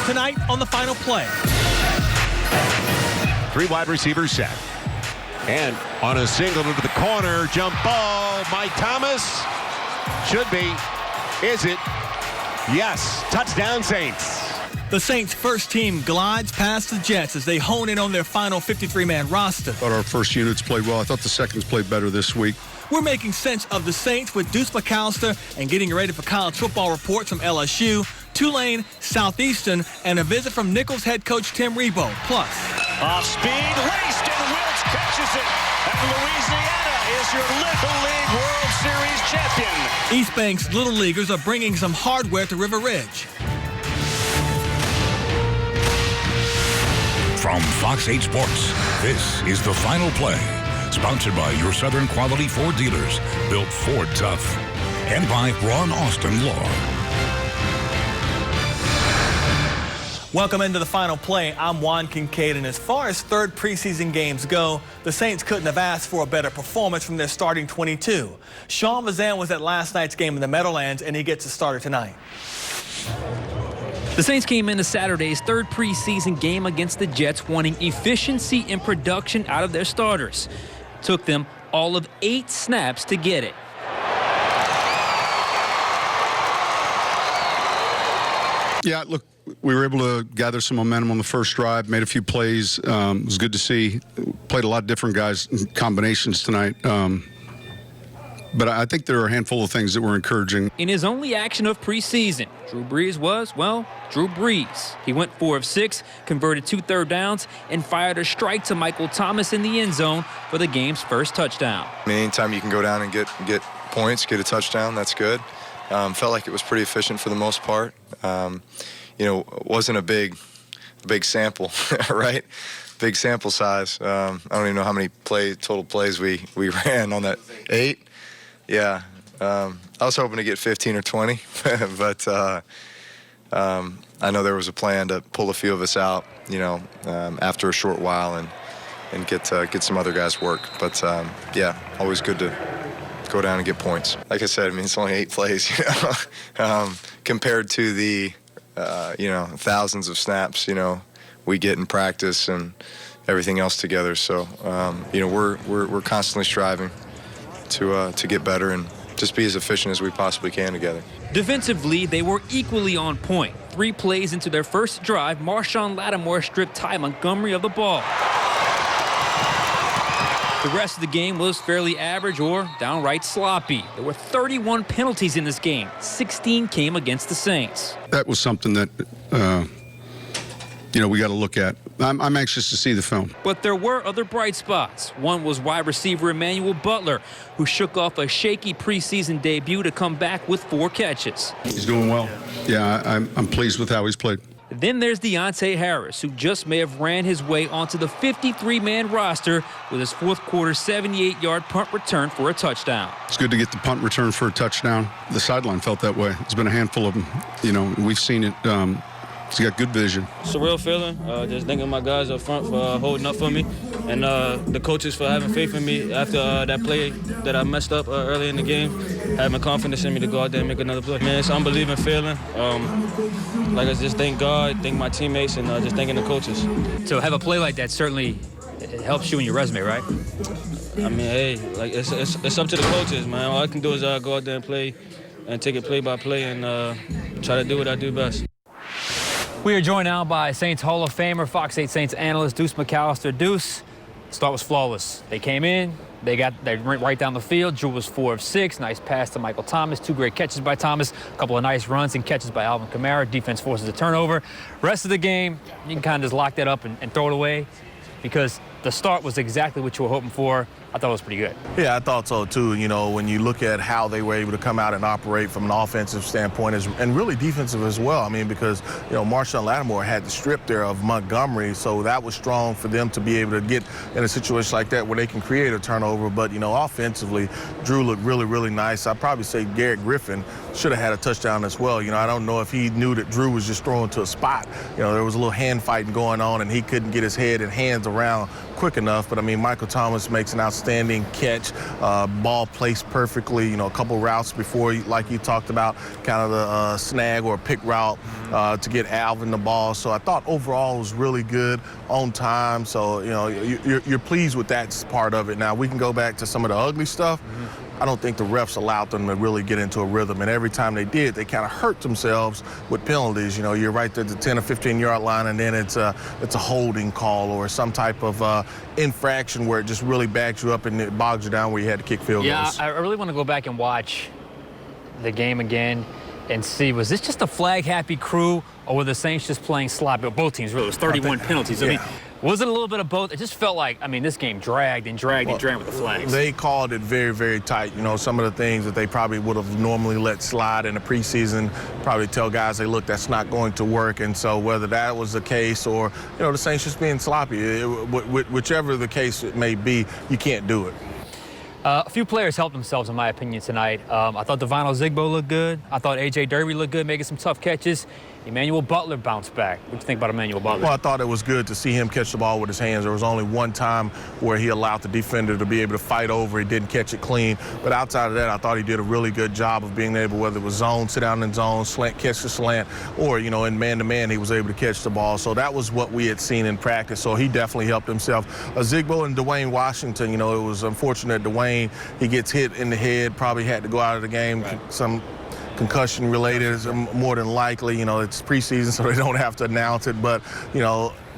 tonight on the Final Play. 3 wide receivers set. And on a single into the corner, jump ball, Mike Thomas. Should be. Is it? Yes. Touchdown, Saints. The Saints' first team glides past the Jets as they hone in on their final 53-man roster. I thought our first units played well. I thought the seconds played better this week. We're making sense of the Saints with Deuce McAllister and getting ready for college football reports from LSU, Tulane, Southeastern, and a visit from Nicholls head coach Tim Rebowe. Plus, off speed, raced, and Wilkes catches it. And Louisiana is your Little League World Series champion. East Bank's Little Leaguers are bringing some hardware to River Ridge. From Fox 8 Sports, this is the Final Play. Sponsored by your Southern Quality Ford dealers, built Ford tough. And by Ron Austin Law. Welcome into the Final Play. I'm Juan Kincaid, and as far as third preseason games go, the Saints couldn't have asked for a better performance from their starting 22. Sean Vazan was at last night's game in the Meadowlands, and he gets a starter tonight. The Saints came into Saturday's third preseason game against the Jets wanting efficiency and production out of their starters. Took them all of 8 snaps to get it. Yeah, look, we were able to gather some momentum on the first drive, made a few plays. It was good to see. Played a lot of different guys, combinations tonight. But I think there are a handful of things that were encouraging. In his only action of preseason, Drew Brees was, well, Drew Brees. He went 4 of 6, converted 2 third downs, and fired a strike to Michael Thomas in the end zone for the game's first touchdown. I mean, anytime you can go down and get points, get a touchdown, that's good. Felt like it was pretty efficient for the most part. You know, it wasn't a big sample, right? Big sample size. I don't even know how many total plays we ran on that. 8? Yeah. I was hoping to get 15 or 20, but I know there was a plan to pull a few of us out, you know, after a short while and get some other guys work. But, yeah, always good to go down and get points. Like I said, I mean, it's only 8 plays, you know, compared to the, you know, thousands of snaps, you know, we get in practice and everything else together. So, you know, we're constantly striving to get better and just be as efficient as we possibly can together. Defensively, they were equally on point. 3 plays into their first drive, Marshawn Lattimore stripped Ty Montgomery of the ball. The rest of the game was fairly average or downright sloppy. There were 31 penalties in this game. 16 came against the Saints. That was something that, you know, we got to look at. I'm anxious to see the film. But there were other bright spots. One was wide receiver Emmanuel Butler, who shook off a shaky preseason debut to come back with 4 catches. He's doing well. Yeah, I'm pleased with how he's played. Then there's Deontay Harris, who just may have ran his way onto the 53-man roster with his fourth quarter 78-yard punt return for a touchdown. It's good to get the punt return for a touchdown. The sideline felt that way. There's been a handful of them. You know, we've seen it. He's got good vision. Surreal feeling. Just thanking my guys up front for holding up for me, and the coaches for having faith in me after that play that I messed up early in the game, having confidence in me to go out there and make another play. Man, it's an unbelieving feeling. Like I just thank God, thank my teammates, and just thanking the coaches. So have a play like that certainly it helps you in your resume, right? I mean, hey, like it's up to the coaches, man. All I can do is go out there and play, and take it play by play, and try to do what I do best. We are joined now by Saints Hall of Famer, Fox 8 Saints analyst Deuce McAllister. Deuce, start was flawless. They came in, they went right down the field. Drew was 4 of 6. Nice pass to Michael Thomas. 2 great catches by Thomas. A couple of nice runs and catches by Alvin Kamara. Defense forces a turnover. Rest of the game, you can kind of just lock that up and throw it away because the start was exactly what you were hoping for. I thought it was pretty good. Yeah, I thought so too. You know, when you look at how they were able to come out and operate from an offensive standpoint and really defensive as well. I mean, because, you know, Marshawn Lattimore had the strip there of Montgomery, so that was strong for them to be able to get in a situation like that where they can create a turnover. But, you know, offensively, Drew looked really, really nice. I'd probably say Garrett Griffin should have had a touchdown as well. You know, I don't know if he knew that Drew was just throwing to a spot. You know, there was a little hand fighting going on and he couldn't get his head and hands around quick enough. But, I mean, Michael Thomas makes an outstanding outstanding catch, ball placed perfectly, a couple routes before, like you talked about, kind of the snag or pick route to get Alvin the ball. So I thought overall it was really good, on time. So, you're pleased with that part of it. Now, we can go back to some of the ugly stuff. I don't think the refs allowed them to really get into a rhythm, and every time they did, they kind of hurt themselves with penalties. You're right at the 10 or 15-yard line, and then it's a holding call or some type of infraction where it just really backs you up and it bogs you down where you had to kick field goals. Yeah, I really want to go back and watch the game again and see, was this just a flag-happy crew, or were the Saints just playing sloppy? Both teams, really. It was 31 penalties. Yeah. I mean, was it a little bit of both? It just felt like, this game dragged and dragged and dragged with the flags. They called it very, very tight. Some of the things that they probably would have normally let slide in the preseason, probably tell guys, hey, look, that's not going to work. And so whether that was the case or, the Saints just being sloppy, whichever the case it may be, you can't do it. A few players helped themselves, in my opinion, tonight. I thought Devino Zigbo looked good. I thought A.J. Derby looked good, making some tough catches. Emmanuel Butler bounced back. What do you think about Emmanuel Butler? Well, I thought it was good to see him catch the ball with his hands. There was only one time where he allowed the defender to be able to fight over. He didn't catch it clean. But outside of that, I thought he did a really good job of being able, whether it was zone, sit down in zone, slant, catch the slant, or, in man-to-man, he was able to catch the ball. So that was what we had seen in practice. So he definitely helped himself. Zigbo and Dwayne Washington, it was unfortunate Dwayne, he gets hit in the head, probably had to go out of the game. Right. Some concussion related, more than likely. It's preseason, so they don't have to announce it. But,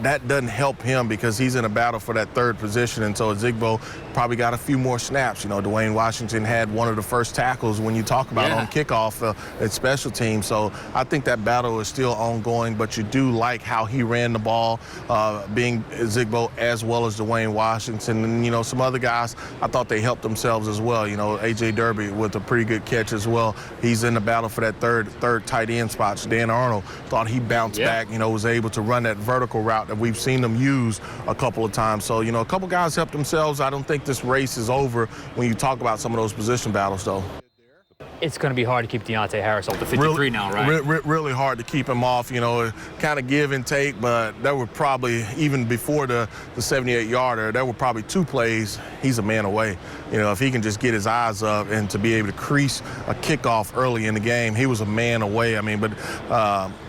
that doesn't help him because he's in a battle for that third position. And so Zigbo probably got a few more snaps. Dwayne Washington had one of the first tackles when you talk about on kickoff at special teams. So I think that battle is still ongoing, but you do like how he ran the ball, being Zigbo as well as Dwayne Washington. And, some other guys, I thought they helped themselves as well. A.J. Derby with a pretty good catch as well. He's in the battle for that third tight end spot. Dan Arnold thought he bounced back, was able to run that vertical route that we've seen them use a couple of times. So, a couple guys helped themselves. I don't think this race is over when you talk about some of those position battles, though. It's going to be hard to keep Deontay Harris off the 53 now, right? Really hard to keep him off, kind of give and take, but there were probably, even before the 78-yarder, there were probably two plays, he's a man away. If he can just get his eyes up and to be able to crease a kickoff early in the game, he was a man away. But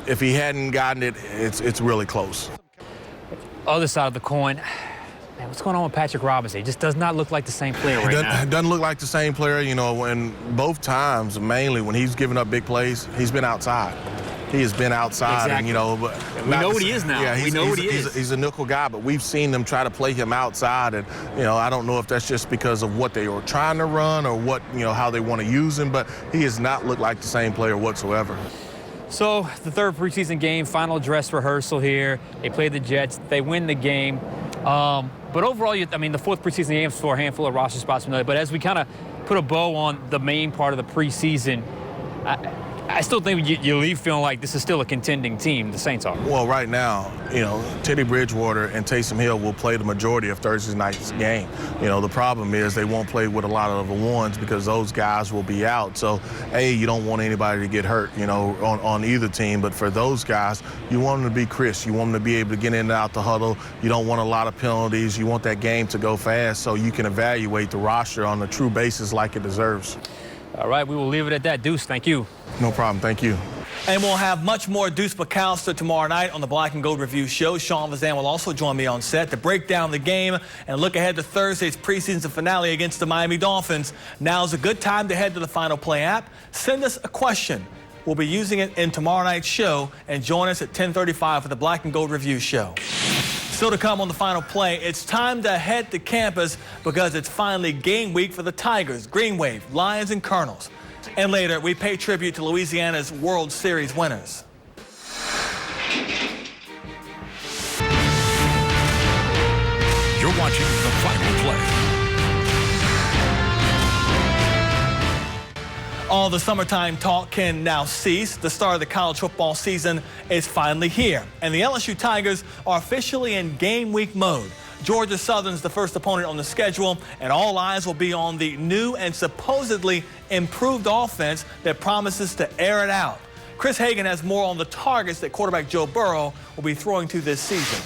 if he hadn't gotten it, it's really close. Other side of the coin, man, what's going on with Patrick Robinson? He just does not look like the same player right now. Doesn't look like the same player, when both times, mainly when he's giving up big plays, he's been outside. He has been outside, exactly. But we know what he is now. Yeah, we know what he is. He's a nickel guy, but we've seen them try to play him outside, and I don't know if that's just because of what they were trying to run or what how they want to use him, but he has not looked like the same player whatsoever. So the third preseason game, final dress rehearsal here. They play the Jets. They win the game. But overall, the fourth preseason game is for a handful of roster spots. But as we kind of put a bow on the main part of the preseason, I still think you leave feeling like this is still a contending team, the Saints are. Well, right now, Teddy Bridgewater and Taysom Hill will play the majority of Thursday night's game. The problem is they won't play with a lot of the ones because those guys will be out. So, you don't want anybody to get hurt, on either team. But for those guys, you want them to be crisp. You want them to be able to get in and out the huddle. You don't want a lot of penalties. You want that game to go fast so you can evaluate the roster on a true basis like it deserves. All right, we will leave it at that. Deuce, thank you. No problem. Thank you. And we'll have much more Deuce McAllister tomorrow night on the Black and Gold Review show. Sean Vazan will also join me on set to break down the game and look ahead to Thursday's preseason finale against the Miami Dolphins. Now's a good time to head to the FinalPlay app. Send us a question. We'll be using it in tomorrow night's show, and join us at 10:35 for the Black and Gold Review show. Still to come on the FinalPlay, it's time to head to campus because it's finally game week for the Tigers, Green Wave, Lions, and Colonels. And later, we pay tribute to Louisiana's World Series winners. You're watching the FinalPlay. All the summertime talk can now cease. The start of the college football season is finally here, and the LSU Tigers are officially in game week mode. Georgia Southern's the first opponent on the schedule, and all eyes will be on the new and supposedly improved offense that promises to air it out. Chris Hagan has more on the targets that quarterback Joe Burrow will be throwing to this season.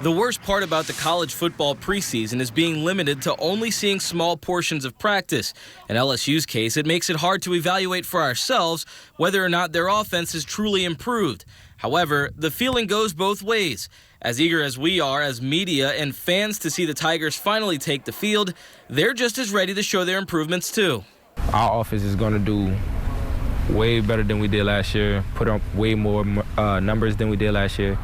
The worst part about the college football preseason is being limited to only seeing small portions of practice. In LSU's case, it makes it hard to evaluate for ourselves whether or not their offense has truly improved. However, the feeling goes both ways. As eager as we are as media and fans to see the Tigers finally take the field, they're just as ready to show their improvements too. Our offense is going to do way better than we did last year, put up way more numbers than we did last year.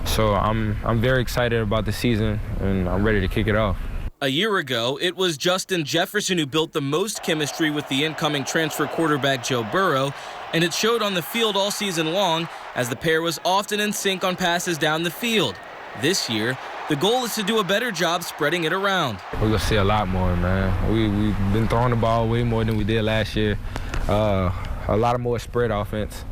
So I'm very excited about the season, and I'm ready to kick it off. A year ago, it was Justin Jefferson who built the most chemistry with the incoming transfer quarterback Joe Burrow, and it showed on the field all season long as the pair was often in sync on passes down the field. This year, the goal is to do a better job spreading it around. We're going to see a lot more, man. We've been throwing the ball way more than we did last year. A lot of more spread offense.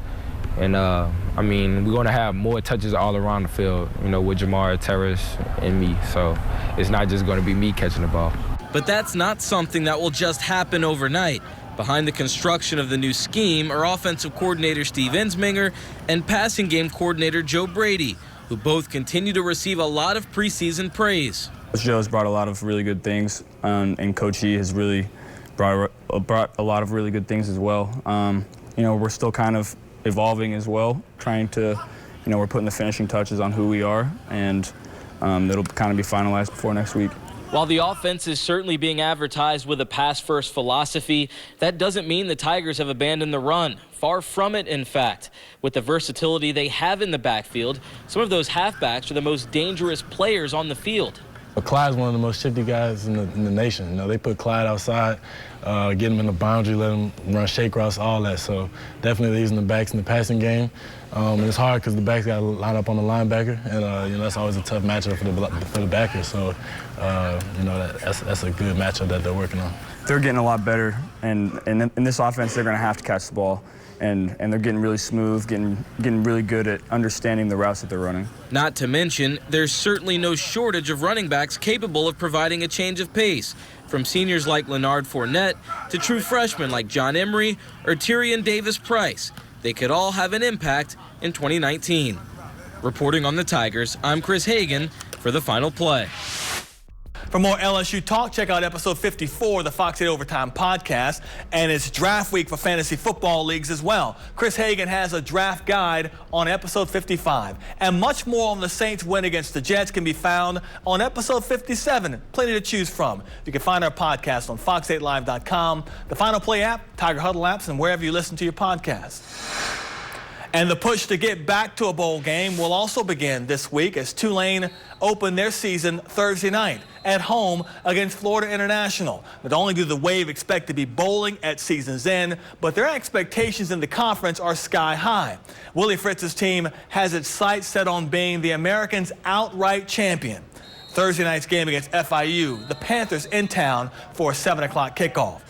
And, I mean, we're going to have more touches all around the field, you know, with Jamar, Terrace, and me. So it's not just going to be me catching the ball. But that's not something that will just happen overnight. Behind the construction of the new scheme are offensive coordinator Steve Ensminger and passing game coordinator Joe Brady, who both continue to receive a lot of preseason praise. Coach Joe's brought a lot of really good things, and Coach E has really brought a lot of really good things as well. You know, we're still kind of evolving as well, trying to, you know, we're putting the finishing touches on who we are, and it'll kind of be finalized before next week. While the offense is certainly being advertised with a pass-first philosophy, that doesn't mean the Tigers have abandoned the run. Far from it, in fact. With the versatility they have in the backfield, some of those halfbacks are the most dangerous players on the field. But Clyde's one of the most shifty guys in the nation. You know, they put Clyde outside, get him in the boundary, let him run shake routes, all that. So definitely using the backs in the passing game. And it's hard because the backs got to line up on the linebacker, and you know, that's always a tough matchup for the backers. So you know, that's a good matchup that they're working on. They're getting a lot better, and in this offense, they're going to have to catch the ball. And they're getting really smooth, getting really good at understanding the routes that they're running. Not to mention, there's certainly no shortage of running backs capable of providing a change of pace. From seniors like Leonard Fournette to true freshmen like John Emery or Tyrion Davis-Price, they could all have an impact in 2019. Reporting on the Tigers, I'm Chris Hagan for the Final Play. For more LSU talk, check out episode 54 of the Fox 8 Overtime podcast. And it's draft week for fantasy football leagues as well. Chris Hagan has a draft guide on episode 55. And much more on the Saints' win against the Jets can be found on episode 57. Plenty to choose from. You can find our podcast on fox8live.com, the Final Play app, Tiger Huddle apps, and wherever you listen to your podcasts. And the push to get back to a bowl game will also begin this week as Tulane open their season Thursday night at home against Florida International. Not only do the Wave expect to be bowling at season's end, but their expectations in the conference are sky high. Willie Fritz's team has its sights set on being the Americans' outright champion. Thursday night's game against FIU, the Panthers in town for a 7 o'clock kickoff.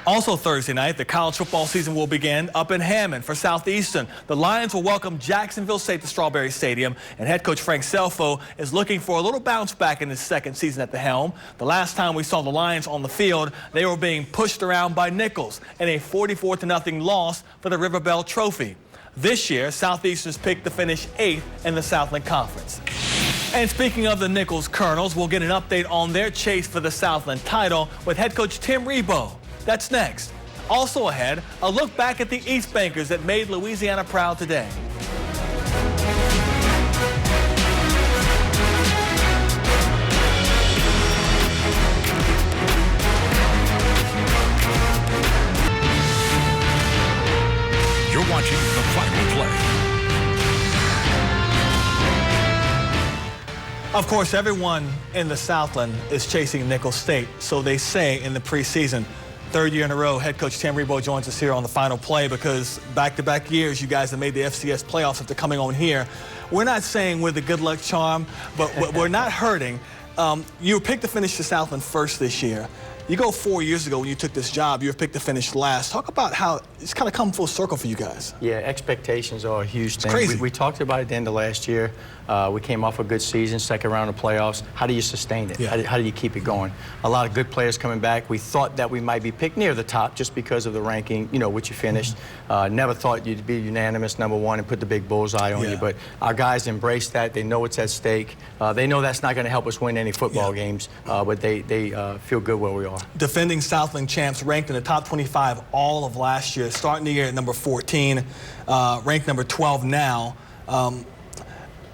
Also Thursday night, the college football season will begin up in Hammond for Southeastern. The Lions will welcome Jacksonville State to Strawberry Stadium, and head coach Frank Selfo is looking for a little bounce back in his second season at the helm. The last time we saw the Lions on the field, they were being pushed around by Nicholls in a 44-0 loss for the River Bell Trophy. This year, Southeastern's picked to finish 8th in the Southland Conference. And speaking of the Nicholls Colonels, we'll get an update on their chase for the Southland title with head coach Tim Rebowe. That's next. Also ahead, a look back at the East Bankers that made Louisiana proud today. You're watching The Final Play. Of course, everyone in the Southland is chasing Nicholls State, so they say in the preseason. Third year in a row, head coach Tim Rebowe joins us here on The Final Play because back-to-back years you guys have made the FCS playoffs after coming on here. We're not saying we're the good luck charm, but we're not hurting. You were picked to finish the Southland first this year. You go 4 years ago when you took this job, you were picked to finish last. Talk about how it's kind of come full circle for you guys. Yeah, expectations are a huge thing. It's crazy. We talked about it at the end of last year. We came off a good season, second round of playoffs. How do you sustain it? Yeah. How do you keep it going? A lot of good players coming back. We thought that we might be picked near the top just because of the ranking, you know, which you finished. Never thought you'd be unanimous #1 and put the big bullseye on you. But our guys embrace that. They know it's at stake. They know that's not going to help us win any football games, but they feel good where we are. Defending Southland champs, ranked in the top 25 all of last year, starting the year at number 14, ranked number 12 now.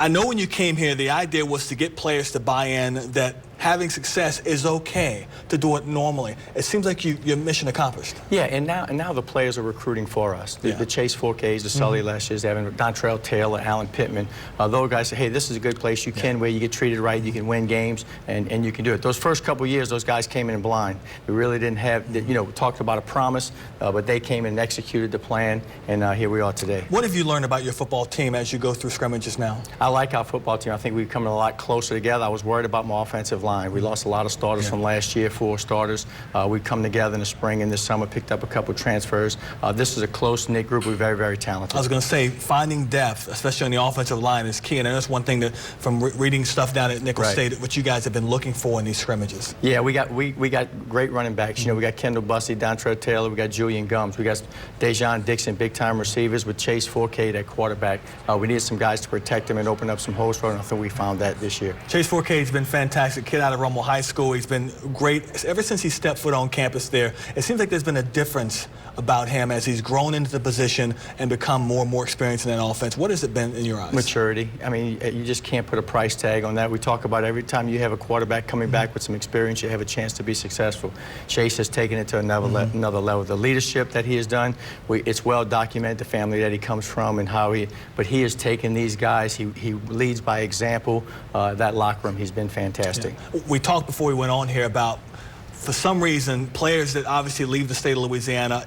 I know when you came here, the idea was to get players to buy in that having success is okay, to do it normally. It seems like your mission accomplished. Yeah, and now the players are recruiting for us. The Chase 4Ks, the Sully last year's, having Dontrell Taylor, Alan Pittman. Those guys say, hey, this is a good place. You can where you get treated right, you can win games, and you can do it. Those first couple of years, those guys came in blind. We really didn't have, you know, we talked about a promise, but they came in and executed the plan, and here we are today. What have you learned about your football team as you go through scrimmages now? I like our football team. I think we've come a lot closer together. I was worried about my offensive line. We lost a lot of starters from last year, 4 starters. We've come together in the spring and this summer, picked up a couple transfers. This is a close-knit group. We're very, very talented. I was going to say, finding depth, especially on the offensive line, is key. And that's one thing that, from reading stuff down at Nicholls State, what you guys have been looking for in these scrimmages. Yeah, we got great running backs. You know, we got Kendall Bussey, Dontrell Taylor, we got Julian Gums, we got Dejon Dixon, big-time receivers with Chase 4K at quarterback. We needed some guys to protect him and open up some holes for him. I think we found that this year. Chase 4K has been fantastic. Kid out of Rummel High School. He's been great ever since he stepped foot on campus there. It seems like there's been a difference about him as he's grown into the position and become more and more experienced in that offense. What has it been in your eyes? Maturity. I mean, you just can't put a price tag on that. We talk about every time you have a quarterback coming back with some experience, you have a chance to be successful. Chase has taken it to another level. The leadership that he has done, it's well documented, the family that he comes from and how but he has taken these guys, he leads by example. That locker room, he's been fantastic. Yeah. We talked before we went on here about, for some reason, players that obviously leave the state of Louisiana,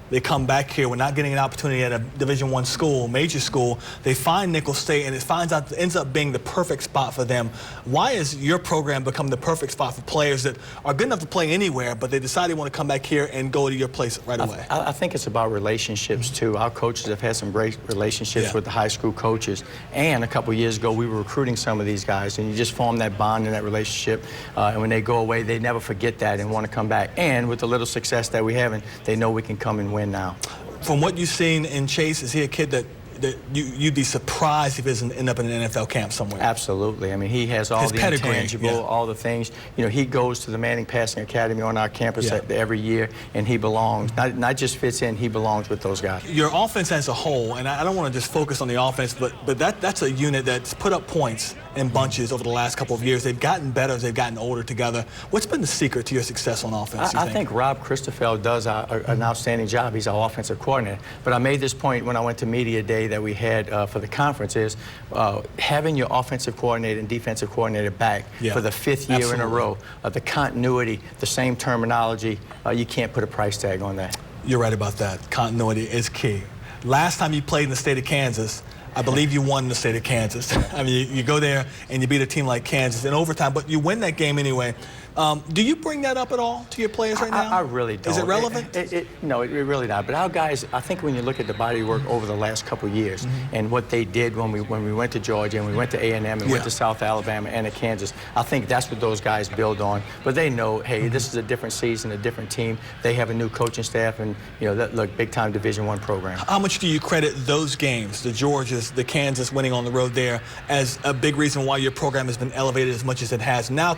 they come back here. We're not getting an opportunity at a Division I school, major school. They find Nicholls State, and it ends up being the perfect spot for them. Why has your program become the perfect spot for players that are good enough to play anywhere, but they decide they want to come back here and go to your place right away? I think it's about relationships, too. Our coaches have had some great relationships with the high school coaches. And a couple years ago, we were recruiting some of these guys, and you just form that bond and that relationship. And when they go away, they never forget that and want to come back. And with the little success that we have, they know we can come and win now. From what you've seen in Chase, is he a kid that you'd be surprised if he doesn't end up in an NFL camp somewhere? Absolutely. I mean, he has all the intangible, all the things. You know, he goes to the Manning Passing Academy on our campus every year, and he belongs. Not just fits in, he belongs with those guys. Your offense as a whole, and I don't want to just focus on the offense, but that's a unit that's put up points in bunches over the last couple of years. They've gotten better as they've gotten older together. What's been the secret to your success on offense, I think Rob Christoffel does an outstanding job. He's our offensive coordinator. But I made this point when I went to media day that we had for the conference is having your offensive coordinator and defensive coordinator back for the 5th year in a row. The continuity, the same terminology, you can't put a price tag on that. You're right about that. Continuity is key. Last time you played in the state of Kansas, I believe you won in the state of Kansas. I mean, you go there and you beat a team like Kansas in overtime, but you win that game anyway. Do you bring that up at all to your players right now? I really don't. Is it relevant? No, it really not. But our guys, I think when you look at the body work over the last couple of years and what they did when we went to Georgia and we went to A&M and went to South Alabama and to Kansas, I think that's what those guys build on. But they know, hey, this is a different season, a different team. They have a new coaching staff and, you know, look, big-time Division I program. How much do you credit those games, the Georgias, the Kansas winning on the road there, as a big reason why your program has been elevated as much as it has, now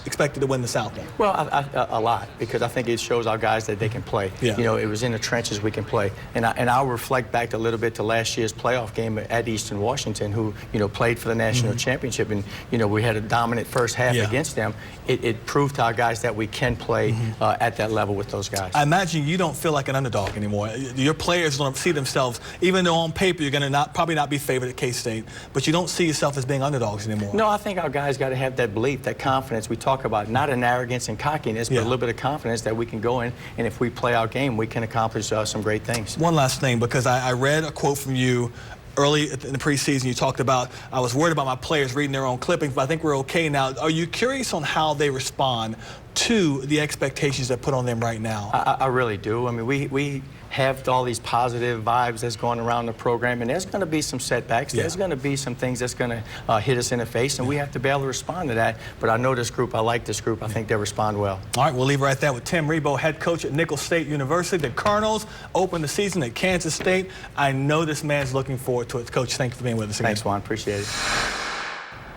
expected to win the South one? Well, a lot, because I think it shows our guys that they can play. You know, it was in the trenches we can play. And I'll reflect back a little bit to last year's playoff game at Eastern Washington, who, you know, played for the national championship. And, you know, we had a dominant first half against them. It proved to our guys that we can play at that level with those guys. I imagine you don't feel like an underdog anymore. Your players don't see themselves, even though on paper you're going to probably not be favored at K-State, but you don't see yourself as being underdogs anymore. No, I think our guys got to have that belief, that confidence we talk about, not an arrogance and cockiness, but a little bit of confidence that we can go in, and if we play our game, we can accomplish some great things. One last thing, because I read a quote from you early in the preseason. You talked about, I was worried about my players reading their own clippings, but I think we're okay now. Are you curious on how they respond to the expectations that put on them right now? I really do. I mean, we have all these positive vibes that's going around the program, and there's going to be some setbacks. Yeah. There's going to be some things that's going to hit us in the face, and we have to be able to respond to that. But I know this group. I like this group. I think they respond well. All right, we'll leave it right there with Tim Rebowe, head coach at Nicholls State University. The Colonels open the season at Kansas State. I know this man's looking forward to it. Coach, thank you for being with us again. Thanks, Juan. Appreciate it.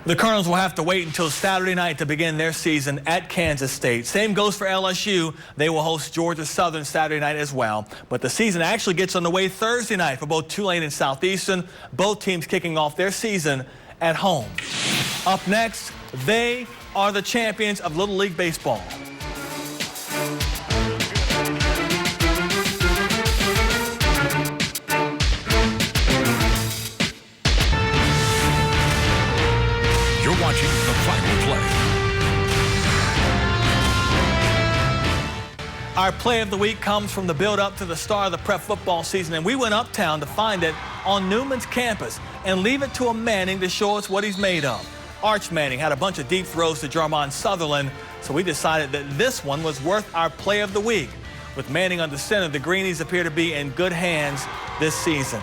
The Colonels will have to wait until Saturday night to begin their season at Kansas State. Same goes for LSU. They will host Georgia Southern Saturday night as well. But the season actually gets underway Thursday night for both Tulane and Southeastern. Both teams kicking off their season at home. Up next, they are the champions of Little League Baseball. You're watching the Final Play. Our play of the week comes from the build-up to the start of the prep football season, and we went uptown to find it on Newman's campus and leave it to a Manning to show us what he's made of. Arch Manning had a bunch of deep throws to Jarmon Sutherland, so we decided that this one was worth our play of the week. With Manning under center, the Greenies appear to be in good hands this season.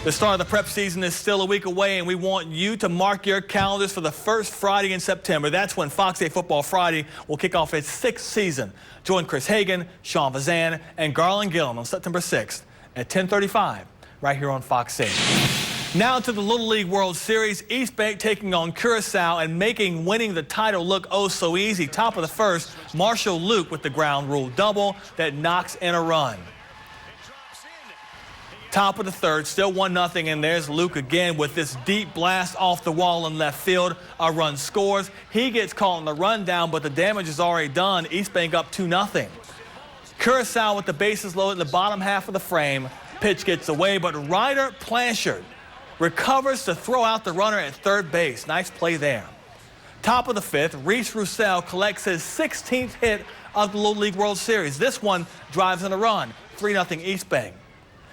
The start of the prep season is still a week away, and we want you to mark your calendars for the first Friday in September. That's when Fox 8 Football Friday will kick off its 6th season. Join Chris Hagan, Sean Vazan, and Garland Gillen on September 6th at 10:35 right here on Fox 8. Now to the Little League World Series. East Bank taking on Curacao and making winning the title look oh so easy. Top of the first, Marshall Luke with the ground rule double that knocks in a run. Top of the third, still 1-0, and there's Luke again with this deep blast off the wall in left field. A run scores. He gets caught on the rundown, but the damage is already done. East Bank up 2-0. Curacao with the bases loaded in the bottom half of the frame. Pitch gets away, but Ryder Blanchard recovers to throw out the runner at third base. Nice play there. Top of the fifth, Reese Roussel collects his 16th hit of the Little League World Series. This one drives in a run, 3-0 East Bank.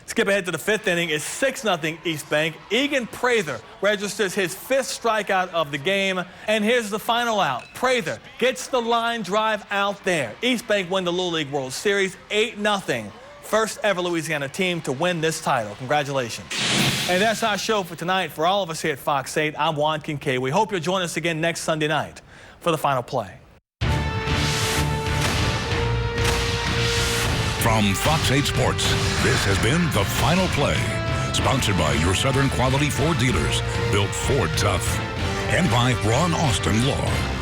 Skip ahead to the 5th inning. It's 6-0 East Bank. Egan Prather registers his 5th strikeout of the game. And here's the final out. Prather gets the line drive out there. East Bank win the Little League World Series 8-0. First ever Louisiana team to win this title. Congratulations. And that's our show for tonight. For all of us here at Fox 8, I'm Juan Kincaid. We hope you'll join us again next Sunday night for the Final Play. From Fox 8 Sports, this has been The Final Play, sponsored by your Southern Quality Ford dealers, built Ford tough, and by Ron Austin Law.